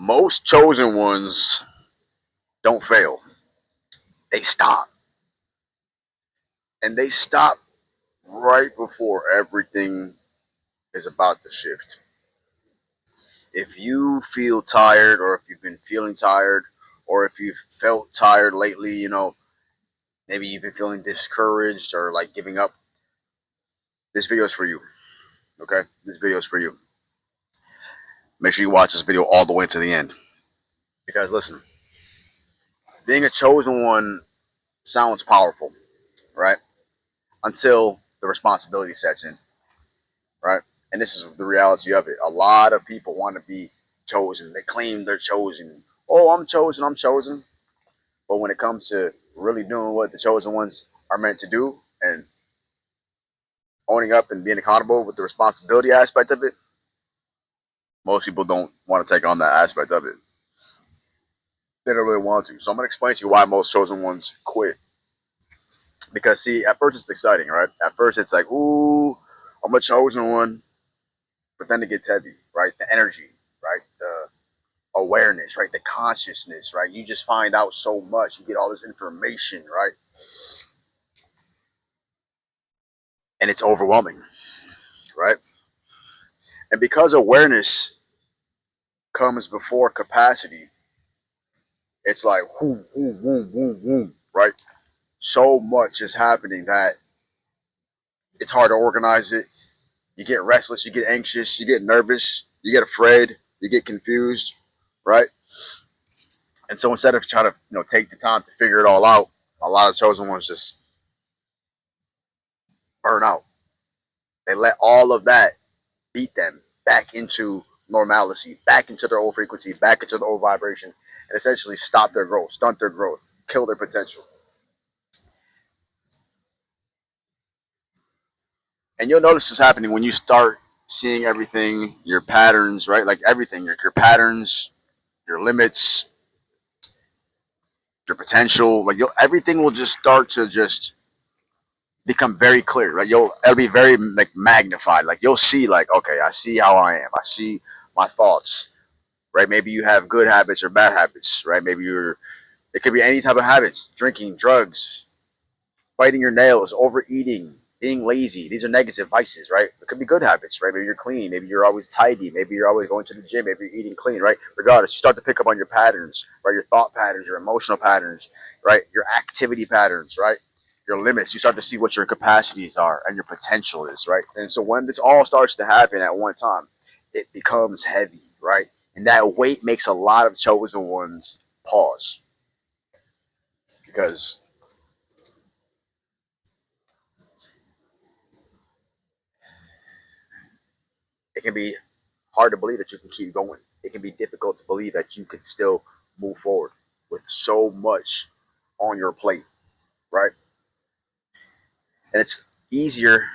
Most chosen ones don't fail. They stop. And they stop right before everything is about to shift. If you feel tired, or if you've been feeling tired, or if you've felt tired lately, maybe you've been feeling discouraged or like giving up, this video is for you. Okay? This video is for you. Make sure you watch this video all the way to the end. Because listen, being a chosen one sounds powerful, right? Until the responsibility sets in, right? And this is the reality of it. A lot of people want to be chosen. They claim they're chosen. Oh, I'm chosen, I'm chosen. But when it comes to really doing what the chosen ones are meant to do and owning up and being accountable with the responsibility aspect of it, most people don't want to take on that aspect of it. They don't really want to. So I'm going to explain to you why most chosen ones quit. Because, see, at first it's exciting, right? At first it's like, ooh, I'm a chosen one. But then it gets heavy, right? The energy, right? The awareness, right? The consciousness, right? You just find out so much. You get all this information, right? And it's overwhelming, right? And because awareness comes before capacity, it's like, whoom, whoom, whoom, whoom, whoom, right? So much is happening that it's hard to organize it. You get restless, you get anxious, you get nervous, you get afraid, you get confused, right? And so instead of trying to, take the time to figure it all out, a lot of chosen ones just burn out. They let all of that beat them back into normalcy, back into their old frequency, back into their old vibration, and essentially stop their growth, stunt their growth, kill their potential. And you'll notice this happening when you start seeing everything, your patterns, right? Like everything, your patterns, your limits, your potential, like everything will just start to just become very clear, right? It'll be very like magnified. Like you'll see, like, okay, I see how I am. I see my thoughts, right? Maybe you have good habits or bad habits, right? It could be any type of habits: drinking, drugs, biting your nails, overeating, being lazy. These are negative vices, right? It could be good habits, right? Maybe you're clean. Maybe you're always tidy. Maybe you're always going to the gym. Maybe you're eating clean, right? Regardless, you start to pick up on your patterns, right? Your thought patterns, your emotional patterns, right? Your activity patterns, right? Your limits. You start to see what your capacities are and your potential is, right? And so when this all starts to happen at one time, it becomes heavy, right? And that weight makes a lot of chosen ones pause because it can be hard to believe that you can keep going. It can be difficult to believe that you can still move forward with so much on your plate, right? And it's easier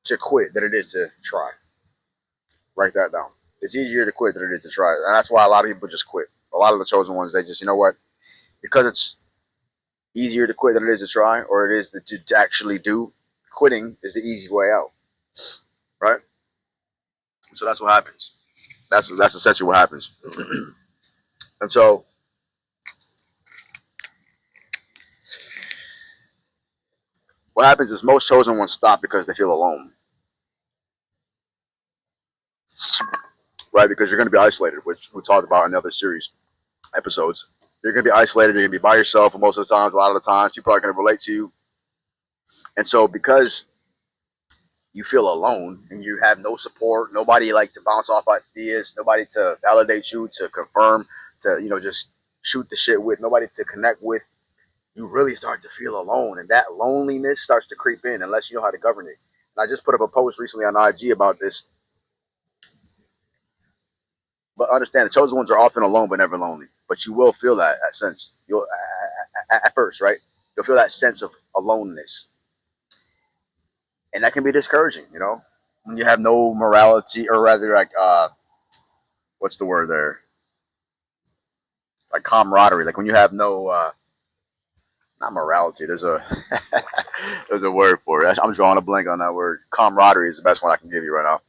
to quit than it is to try. Write that down. It's easier to quit than it is to try. And that's why a lot of people just quit. A lot of the chosen ones, they just, you know what? Because it's easier to quit than it is to try, or it is to actually do, quitting is the easy way out, right? So that's what happens. That's essentially what happens. And so what happens is most chosen ones stop because they feel alone, right? Because you're going to be isolated, which we talked about in the other series episodes. You're going to be isolated. You're going to be by yourself, and most of the times, a lot of the times, people are going to relate to you. And so, because you feel alone and you have no support, nobody like to bounce off ideas, nobody to validate you, to confirm, to just shoot the shit with, nobody to connect with, you really start to feel alone, and that loneliness starts to creep in unless you know how to govern it. And I just put up a post recently on IG about this. But understand, the chosen ones are often alone but never lonely. But you will feel that sense. You'll at first, right? You'll feel that sense of aloneness, and that can be discouraging. When you have no morality, or rather, like what's the word there? Like camaraderie. Like when you have no, not morality. There's a there's a word for it. I'm drawing a blank on that word. Camaraderie is the best one I can give you right now.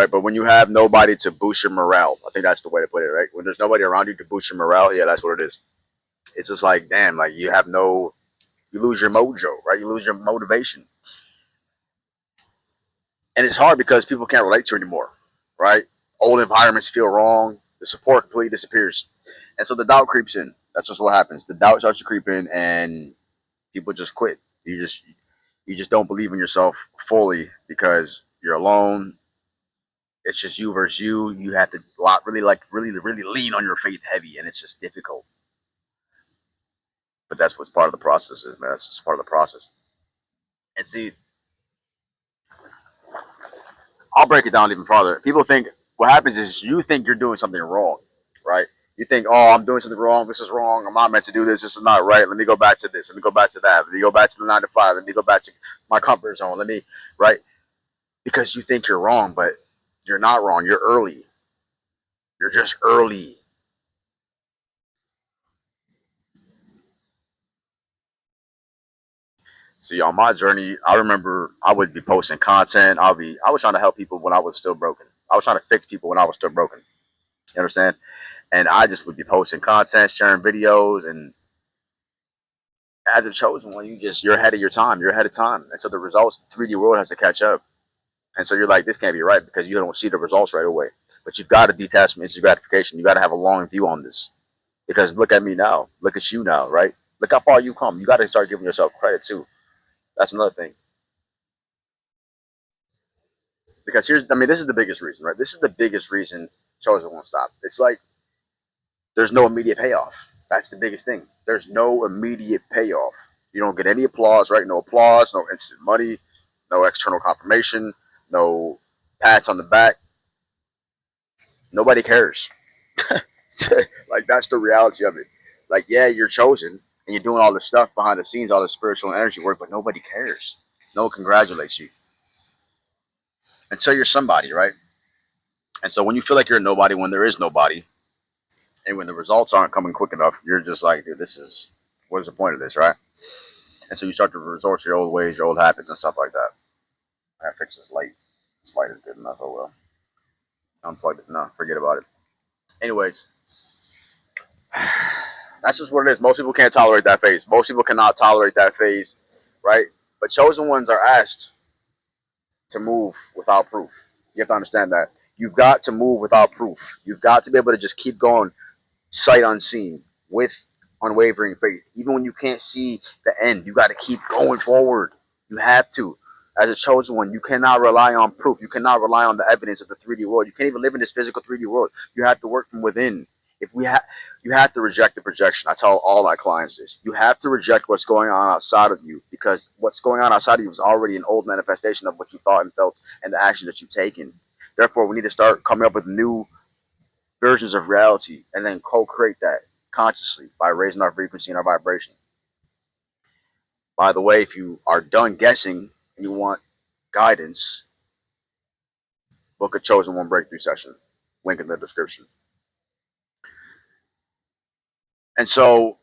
right? But when you have nobody to boost your morale, I think that's the way to put it, right? When there's nobody around you to boost your morale, yeah, that's what it is. It's just like, damn, like you have no, you lose your mojo, right? You lose your motivation. And it's hard because people can't relate to you anymore, right? Old environments feel wrong. The support completely disappears. And so the doubt creeps in. That's just what happens. The doubt starts to creep in and people just quit. You just don't believe in yourself fully because you're alone. It's just you versus you. You have to really lean on your faith heavy, and it's just difficult. But that's what's part of the process, is man. That's just part of the process. And see, I'll break it down even farther. People think what happens is you think you're doing something wrong, right? You think, oh, I'm doing something wrong. This is wrong. I'm not meant to do this. This is not right. Let me go back to this. Let me go back to that. Let me go back to the 9 to 5. Let me go back to my comfort zone. Let me, right? Because you think you're wrong, but you're not wrong. You're early. You're just early. See, on my journey, I remember I would be posting content. I was trying to help people when I was still broken. I was trying to fix people when I was still broken. You understand? And I just would be posting content, sharing videos, and as a chosen one, you're ahead of your time. You're ahead of time, and so the results, the 3D world has to catch up. And so you're like, this can't be right because you don't see the results right away. But you've got to detach from instant gratification. You got to have a long view on this because look at me now. Look at you now, right? Look how far you come. You got to start giving yourself credit too. That's another thing. Because this is the biggest reason, right? This is the biggest reason chosen won't stop. It's like there's no immediate payoff. That's the biggest thing. There's no immediate payoff. You don't get any applause, right? No applause, no instant money, no external confirmation, no pats on the back. Nobody cares. Like that's the reality of it. Like, yeah, you're chosen and you're doing all the stuff behind the scenes, all the spiritual and energy work, but nobody cares. No one congratulates you until you're somebody, right? And so when you feel like you're a nobody, when there is nobody, and when the results aren't coming quick enough, you're just like, dude, this is what is the point of this, right? And so you start to resort to your old ways, your old habits, and stuff like that. I gotta fix this light. This light is good enough. Oh well, unplug it. No, forget about it. Anyways, that's just what it is. Most people can't tolerate that phase. Most people cannot tolerate that phase, right? But chosen ones are asked to move without proof. You have to understand that. You've got to move without proof. You've got to be able to just keep going sight unseen with unwavering faith. Even when you can't see the end, you got to keep going forward. You have to. As a chosen one, you cannot rely on proof. You cannot rely on the evidence of the 3D world. You can't even live in this physical 3D world. You have to work from within. If we have, you have to reject the projection. I tell all my clients this. You have to reject what's going on outside of you because what's going on outside of you is already an old manifestation of what you thought and felt and the action that you've taken. Therefore, we need to start coming up with new versions of reality and then co-create that consciously by raising our frequency and our vibration. By the way, if you are done guessing and you want guidance, book a chosen one breakthrough session. Link in the description. And so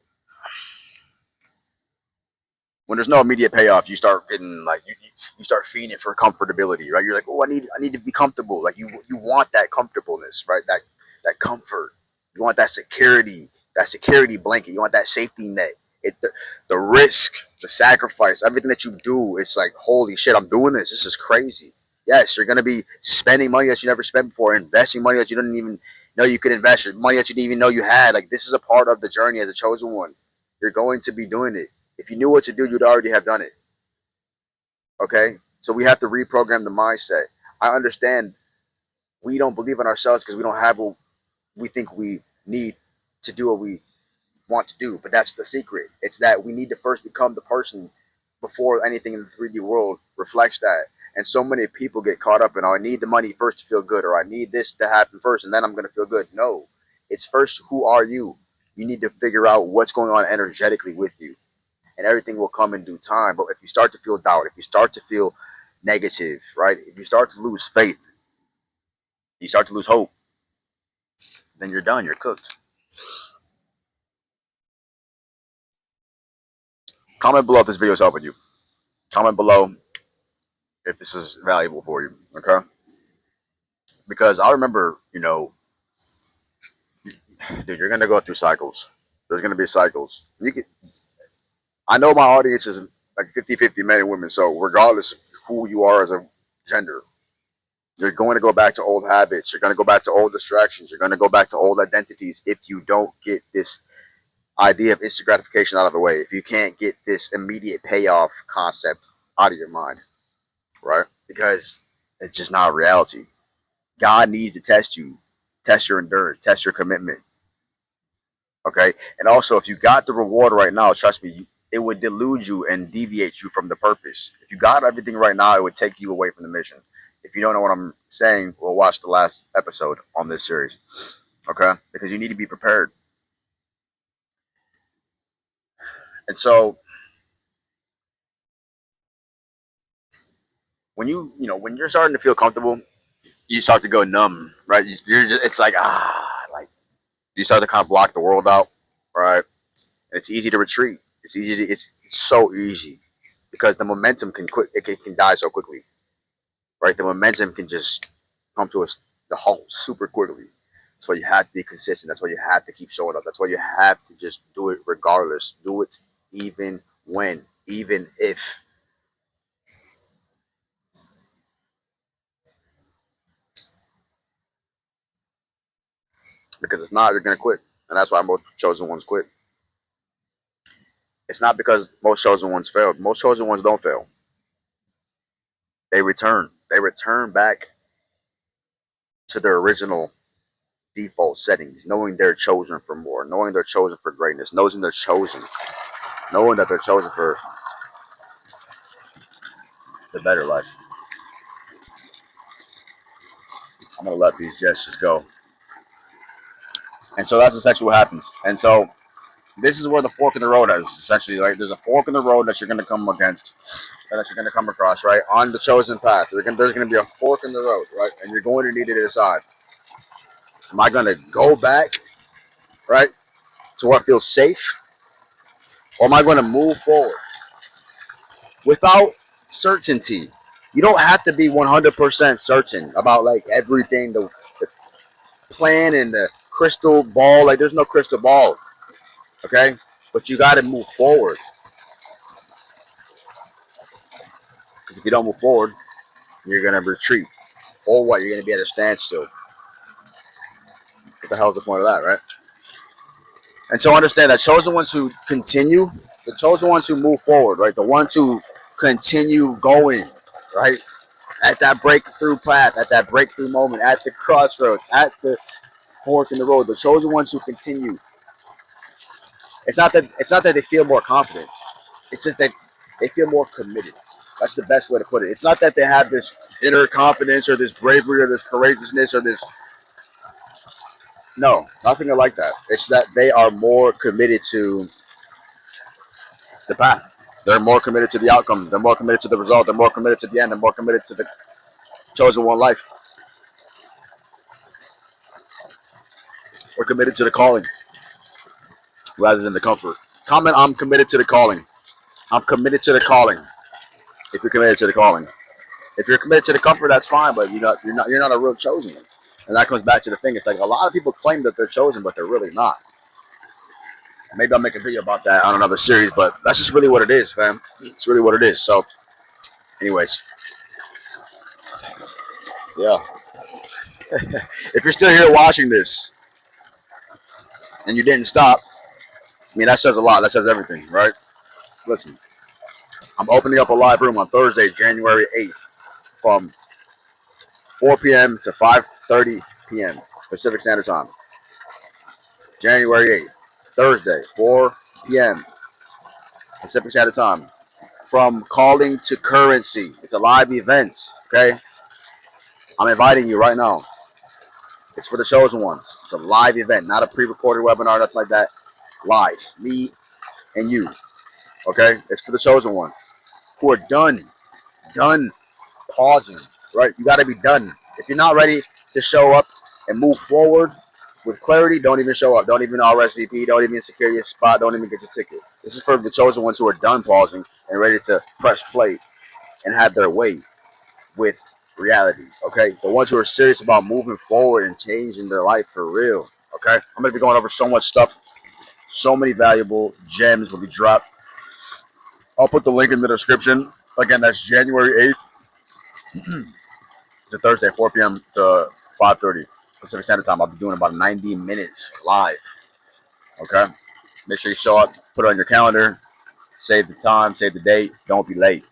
when there's no immediate payoff, you start getting like you start feeding for comfortability, right? You're like, oh, I need to be comfortable. Like you want that comfortableness, right? That comfort. You want that security blanket. You want that safety net. The risk, the sacrifice, everything that you do, it's like, holy shit, I'm doing this. This is crazy. Yes, you're gonna be spending money that you never spent before, investing money that you didn't even know you could invest, money that you didn't even know you had. Like this is a part of the journey as a chosen one. You're going to be doing it. If you knew what to do, you'd already have done it. Okay? So we have to reprogram the mindset. I understand we don't believe in ourselves because we don't have what we think we need to do what we want to do. But that's the secret. It's that we need to first become the person before anything in the 3D world reflects that. And so many people get caught up in, oh, I need the money first to feel good, or I need this to happen first, and then I'm going to feel good. No. It's first, who are you? You need to figure out what's going on energetically with you, and everything will come in due time. But if you start to feel doubt, if you start to feel negative, right? If you start to lose faith, you start to lose hope, then you're done. You're cooked. Comment below if this video is helping you. Comment below if this is valuable for you. Okay. Because I remember, dude, you're gonna go through cycles. There's gonna be cycles. I know my audience is like 50-50 men and women, so regardless of who you are as a gender, you're going to go back to old habits. You're going to go back to old distractions. You're going to go back to old identities if you don't get this idea of instant gratification out of the way. If you can't get this immediate payoff concept out of your mind, right? Because it's just not a reality. God needs to test you, test your endurance, test your commitment. Okay. And also, if you got the reward right now, trust me, it would delude you and deviate you from the purpose. If you got everything right now, it would take you away from the mission. If you don't know what I'm saying, we'll watch the last episode on this series. Okay. Because you need to be prepared. And so when you're starting to feel comfortable, you start to go numb, right? You're just, it's like, like you start to kind of block the world out, right? And it's easy to retreat. It's so easy because the momentum can die so quickly, right? The momentum can just come to us the halt super quickly. That's why you have to be consistent. That's why you have to keep showing up. That's why you have to just do it regardless. Do it even if. Because it's not, you're gonna quit, and that's why most chosen ones quit. It's not because most chosen ones failed. Most chosen ones don't fail. They return. They return back to their original default settings, knowing they're chosen for more, knowing they're chosen for greatness, knowing that they're chosen for the better life. I'm gonna let these gestures go. And so that's essentially what happens. And so this is where the fork in the road is essentially, like, there's a fork in the road that you're gonna come against, that you're gonna come across, right? On the chosen path. There's gonna be a fork in the road, right? And you're going to need to decide. Am I gonna go back, right, to where I feel safe? Or am I gonna move forward? Without certainty. You don't have to be 100% certain about like everything, the plan and the crystal ball. Like there's no crystal ball, okay? But you got to move forward because if you don't move forward, you're gonna retreat. Or what? You're gonna be at a standstill. What the hell's the point of that, right? And so understand that chosen ones who continue, the chosen ones who move forward, right? The ones who continue going, right? At that breakthrough path, at that breakthrough moment, at the crossroads, at the fork in the road. The chosen ones who continue. It's not that they feel more confident. It's just that they feel more committed. That's the best way to put it. It's not that they have this inner confidence or this bravery or this courageousness or this. No, nothing like that. It's that they are more committed to the path. They're more committed to the outcome. They're more committed to the result. They're more committed to the end. They're more committed to the chosen one life. We're committed to the calling rather than the comfort. Comment, I'm committed to the calling. I'm committed to the calling. If you're committed to the calling. If you're committed to the comfort, that's fine, but you're not a real chosen one. And that comes back to the thing. It's like a lot of people claim that they're chosen, but they're really not. Maybe I'll make a video about that on another series, but that's just really what it is, fam. It's really what it is. So, anyways, yeah. If you're still here watching this and you didn't stop, I mean, that says a lot. That says everything, right? Listen, I'm opening up a live room on Thursday, January 8th, from 4 p.m. to 5:30 p.m. Pacific Standard Time. January 8th, Thursday, 4 p.m. Pacific Standard Time. From calling to currency. It's a live event, okay? I'm inviting you right now. It's for the chosen ones. It's a live event, not a pre-recorded webinar, nothing like that. Live. Me and you, okay? It's for the chosen ones who are done pausing, right? You got to be done. If you're not ready to show up and move forward with clarity, don't even show up. Don't even RSVP. Don't even secure your spot. Don't even get your ticket. This is for the chosen ones who are done pausing and ready to press play and have their way with reality. Okay, the ones who are serious about moving forward and changing their life for real. Okay, I'm gonna be going over so much stuff. So many valuable gems will be dropped. I'll put the link in the description. Again, that's January 8th. It's a Thursday, 4 p.m. to 5:30 Pacific Standard Time. I'll be doing about 90 minutes live. Okay, make sure you show up, put it on your calendar, save the time, save the date. Don't be late.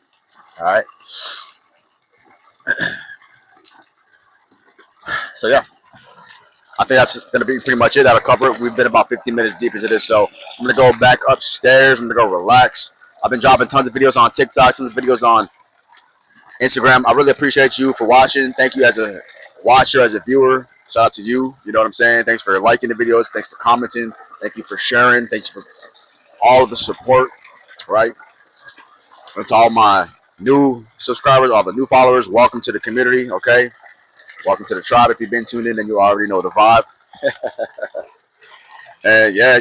All right. So yeah, I think that's gonna be pretty much it. That'll cover it. We've been about 15 minutes deep into this, so I'm gonna go back upstairs. I'm gonna go relax. I've been dropping tons of videos on TikTok, tons of videos on Instagram. I really appreciate you for watching. Thank you as a watcher, as a viewer. Shout out to you. You know what I'm saying? Thanks for liking the videos. Thanks for commenting. Thank you for sharing. Thank you for all of the support. Right? And to all my new subscribers, all the new followers, welcome to the community. Okay? Welcome to the tribe. If you've been tuned in, then you already know the vibe. And yeah,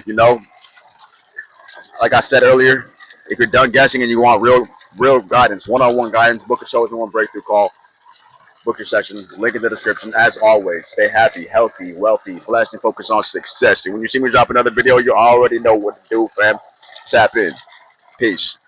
like I said earlier, if you're done guessing and you want real guidance, one-on-one guidance, book a chosen one breakthrough call. Book your session. Link in the description. As always, stay happy, healthy, wealthy, blessed, and focus on success. And when you see me drop another video, you already know what to do, fam. Tap in. Peace.